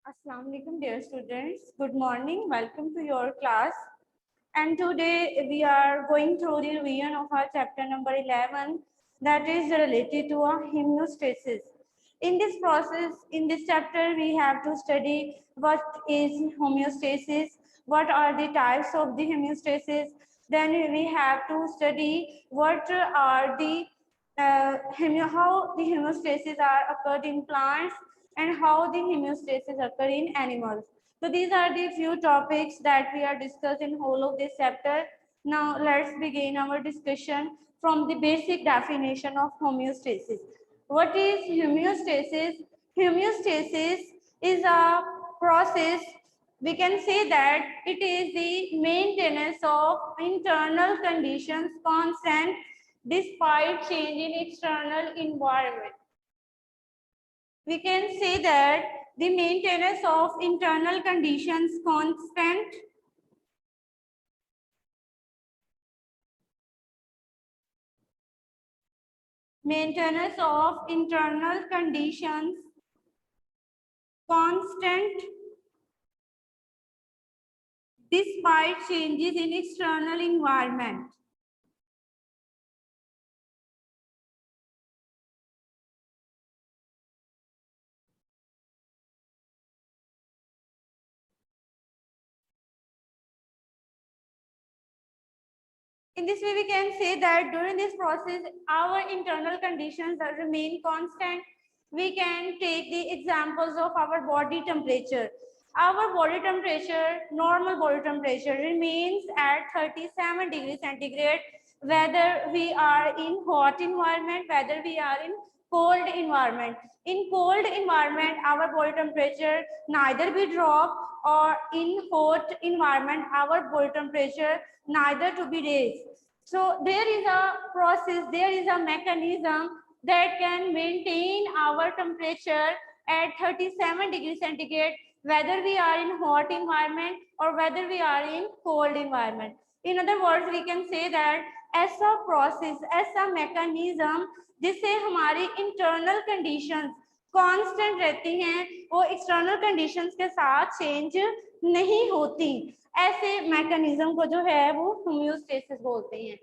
Assalamu alaikum, dear students. Good morning. Welcome to your class. And today we are going through the revision of our chapter number 11, that is related to our homeostasis. In this process, in this chapter, we have to study what is homeostasis, what are the types of the homeostasis. Then we have to study what are the how the homeostasis are occurred in plants and how the homeostasis occur in animals. So these are the few topics that we are discussing in whole of this chapter. Now let's begin our discussion from the basic definition of homeostasis. What is homeostasis? Homeostasis is a process. We can say that it is the maintenance of internal conditions constant despite change in external environment. We can say that the maintenance of internal conditions constant maintenance of internal conditions constant despite changes in external environment. In this way, we can say that during this process, our internal conditions remain constant. We can take the examples of our body temperature. Our body temperature, normal body temperature, remains at 37 degrees centigrade, whether we are in hot environment, whether we are in cold environment. In cold environment, our body temperature neither be drop, or in hot environment, our body temperature neither to be raised. So there is a process, there is a mechanism that can maintain our temperature at 37 degrees centigrade, whether we are in hot environment or whether we are in cold environment. In other words, we can say that ऐसा process, ऐसा mechanism जिससे हमारी internal conditions constant रहती हैं, वो external conditions के साथ change नहीं होती. ऐसे मैकेनिज्म को जो है वो होम्योस्टेसिस बोलते हैं.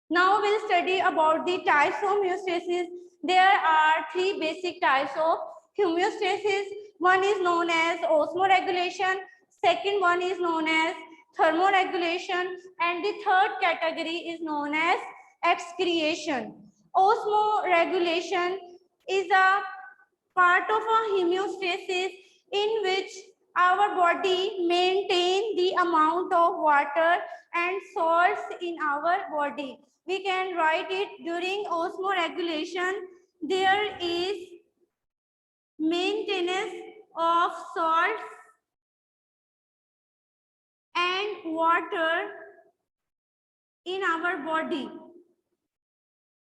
Now we'll study about the types of homeostasis. There are three basic types of homeostasis. One is known as osmoregulation, second one is known as thermoregulation, and the third category is known as excretion. Osmoregulation is a part of a homeostasis in which our body maintain the amount of water and salts in our body. We can write it during osmoregulation. There is maintenance of salts and water in our body.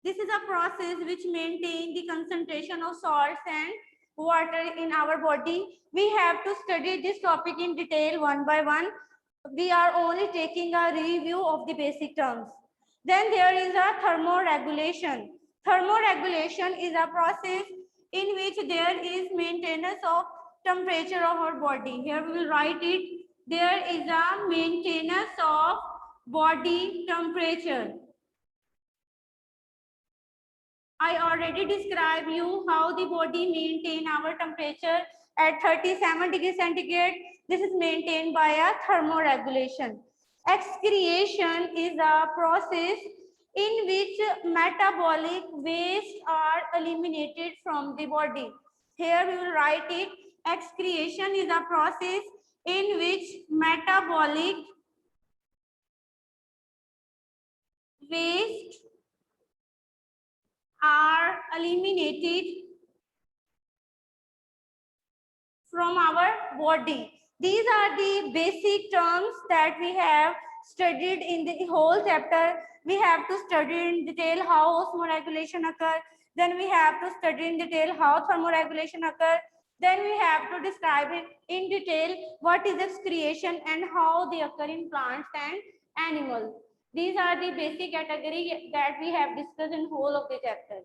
This is a process which maintains the concentration of salts and water in our body. We have to study this topic in detail one by one. We are only taking a review of the basic terms. Then there is a thermoregulation. Thermoregulation is a process in which there is maintenance of temperature of our body. Here we will write it. There is a maintenance of body temperature. I already described you how the body maintain our temperature at 37 degrees centigrade. This is maintained by a thermoregulation. Excretion is a process in which metabolic waste are eliminated from the body. Here we will write it. Excretion is a process in which metabolic waste are eliminated from our body. These are the basic terms that we have studied in the whole chapter. We have to study in detail how osmoregulation occurs. Then we have to study in detail how thermoregulation occurs. Then we have to describe it in detail what is excretion and how they occur in plants and animals. These are the basic category that we have discussed in whole of the chapter.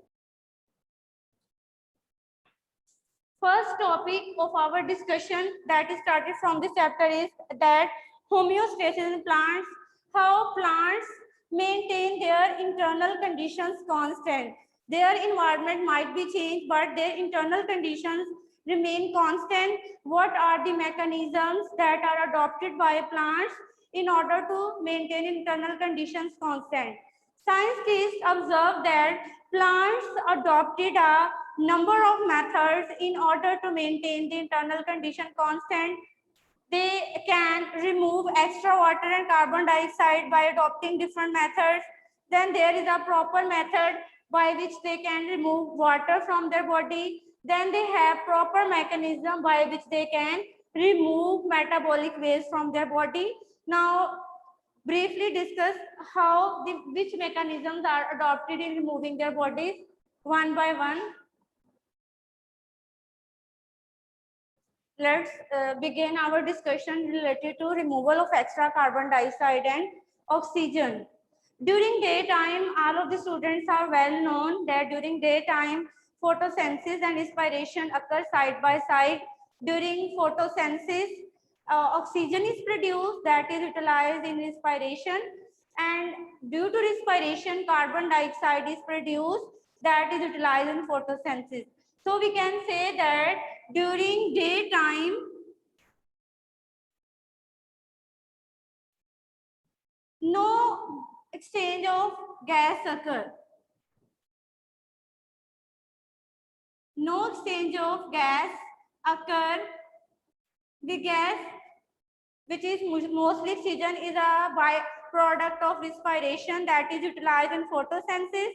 First topic of our discussion that is started from this chapter is that homeostasis in plants, how plants maintain their internal conditions constant. Their environment might be changed, but their internal conditions remain constant. What are the mechanisms that are adopted by plants in order to maintain internal conditions constant? Scientists observed that plants adopted a number of methods in order to maintain the internal condition constant. They can remove extra water and carbon dioxide by adopting different methods. Then there is a proper method by which they can remove water from their body. Then they have proper mechanism by which they can remove metabolic waste from their body. Now, briefly discuss how which mechanisms are adopted in removing their bodies one by one. Let's begin our discussion related to removal of extra carbon dioxide and oxygen. During daytime, all of the students are well known that during daytime, photosynthesis and respiration occur side by side. During photosynthesis, oxygen is produced that is utilized in respiration, and due to respiration, carbon dioxide is produced that is utilized in photosynthesis. So we can say that during daytime, no exchange of gas occur. No exchange of gas occur. The gas, which is mostly oxygen, is a byproduct of respiration that is utilized in photosynthesis,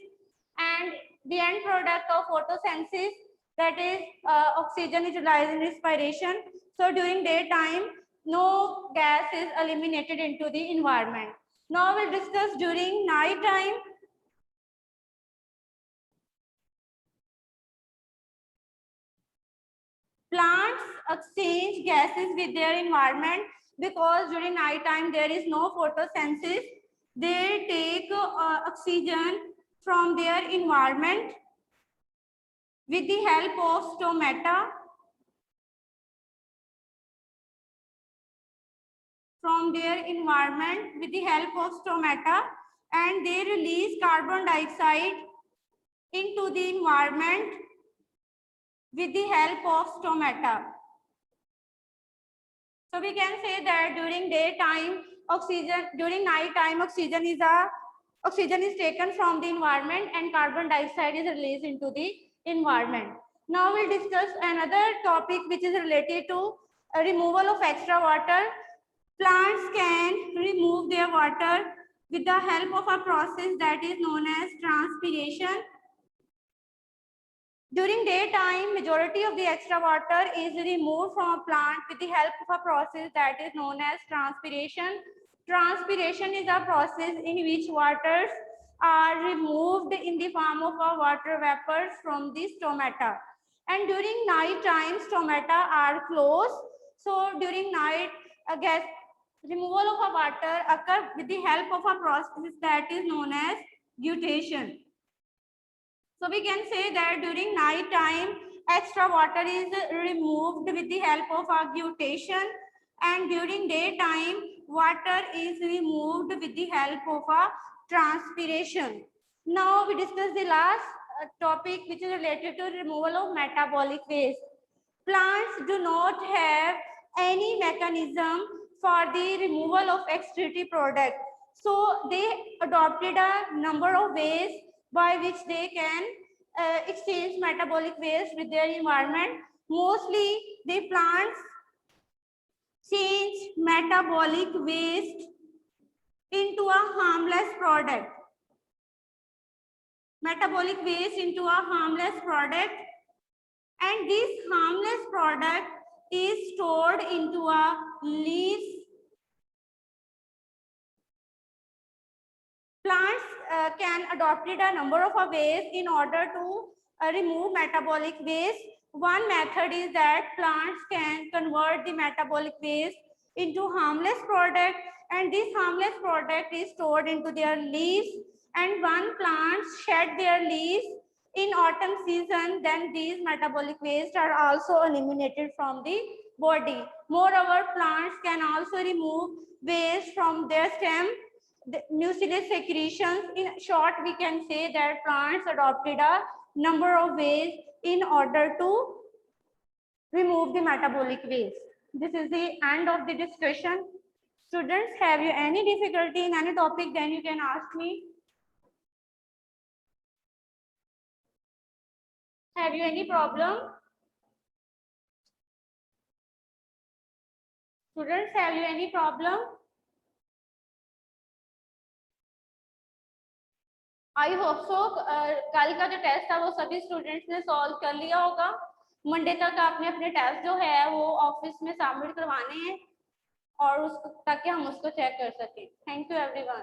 and the end product of photosynthesis, that is oxygen, is utilized in respiration. So during daytime, no gas is eliminated into the environment. Now we'll discuss during night time. Plants exchange gases with their environment because during night time there is no photosynthesis. They take oxygen from their environment with the help of stomata. From their environment with the help of stomata, and they release carbon dioxide into the environment with the help of stomata. So we can say that during daytime, during night time, oxygen is taken from the environment and carbon dioxide is released into the environment. Now we'll discuss another topic which is related to removal of extra water. Plants can remove their water with the help of a process that is known as transpiration. During daytime, majority of the extra water is removed from a plant with the help of a process that is known as transpiration. Transpiration is a process in which waters are removed in the form of a water vapors from the stomata. And during night time, stomata are closed. So during night, gas removal of a water occurs with the help of a process that is known as guttation. So we can say that during night time, extra water is removed with the help of augmentation, and during daytime, water is removed with the help of a transpiration. Now we discuss the last topic which is related to removal of metabolic waste. Plants do not have any mechanism for the removal of excretory product. So they adopted a number of ways by which they can exchange metabolic waste with their environment. Mostly the plants change metabolic waste into a harmless product. Metabolic waste into a harmless product, and this harmless product is stored into a leaves. Plants can adopt a number of ways in order to remove metabolic waste. One method is that plants can convert the metabolic waste into harmless product, and this harmless product is stored into their leaves. And when plants shed their leaves, in autumn season, then these metabolic waste are also eliminated from the body. Moreover, plants can also remove waste from their stem, the mucilage secretions. In short, we can say that plants adopted a number of ways in order to remove the metabolic waste. This is the end of the discussion. Students, have you any difficulty in any topic, then you can ask me. Have you any problem? Students, have you any problem? I hope so कल का जो test था वो सभी students ने solve कर लिया होगा. मंडे तक आपने अपने टेस्ट जो है वो ऑफिस में सबमिट करवाने हैं और उस तक हम उसको चेक कर सकें. Thank you everyone.